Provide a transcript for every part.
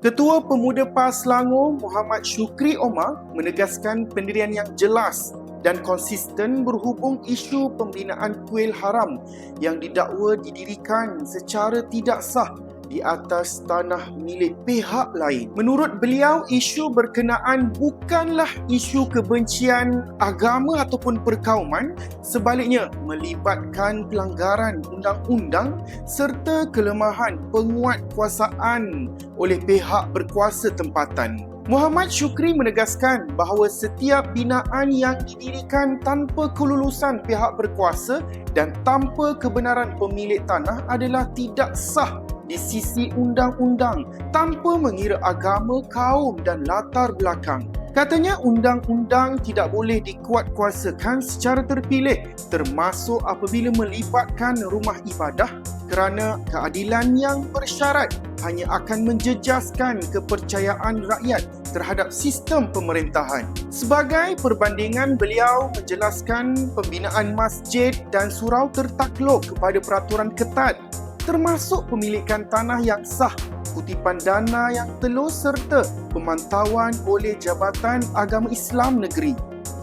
Ketua Pemuda PAS Selangor Muhammad Syukri Omar menegaskan pendirian yang jelas dan konsisten berhubung isu pembinaan kuil haram yang didakwa didirikan secara tidak sah di atas tanah milik pihak lain. Menurut beliau, isu berkenaan bukanlah isu kebencian agama ataupun perkauman, sebaliknya melibatkan pelanggaran undang-undang serta kelemahan penguatkuasaan oleh pihak berkuasa tempatan. Muhammad Syukri menegaskan bahawa setiap binaan yang didirikan tanpa kelulusan pihak berkuasa dan tanpa kebenaran pemilik tanah adalah tidak sah di sisi undang-undang tanpa mengira agama, kaum dan latar belakang. Katanya undang-undang tidak boleh dikuatkuasakan secara terpilih, termasuk apabila melibatkan rumah ibadah, kerana keadilan yang bersyarat hanya akan menjejaskan kepercayaan rakyat terhadap sistem pemerintahan. Sebagai perbandingan, beliau menjelaskan pembinaan masjid dan surau tertakluk kepada peraturan ketat, termasuk pemilikan tanah yang sah, kutipan dana yang telus serta pemantauan oleh Jabatan Agama Islam Negeri.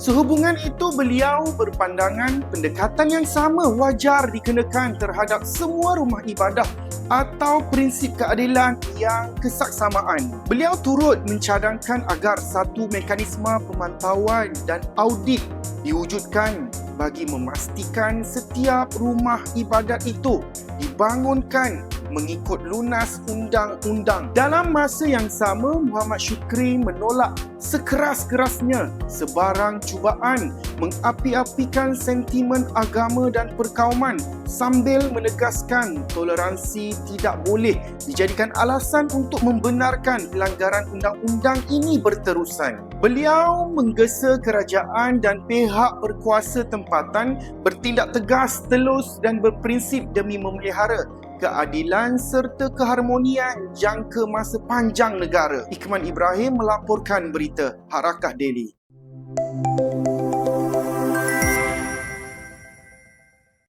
Sehubungan itu, beliau berpandangan pendekatan yang sama wajar dikenakan terhadap semua rumah ibadah atau prinsip keadilan yang kesaksamaan. Beliau turut mencadangkan agar satu mekanisme pemantauan dan audit diwujudkan bagi memastikan setiap rumah ibadat itu dibangunkan mengikut lunas undang-undang. Dalam masa yang sama, Muhammad Syukri menolak sekeras-kerasnya sebarang cubaan mengapi-apikan sentimen agama dan perkauman sambil menegaskan toleransi tidak boleh dijadikan alasan untuk membenarkan pelanggaran undang-undang ini berterusan. Beliau menggesa kerajaan dan pihak berkuasa tempatan bertindak tegas, telus dan berprinsip demi memelihara keadilan serta keharmonian jangka masa panjang negara. Ikhman Ibrahim melaporkan berita Harakah Daily.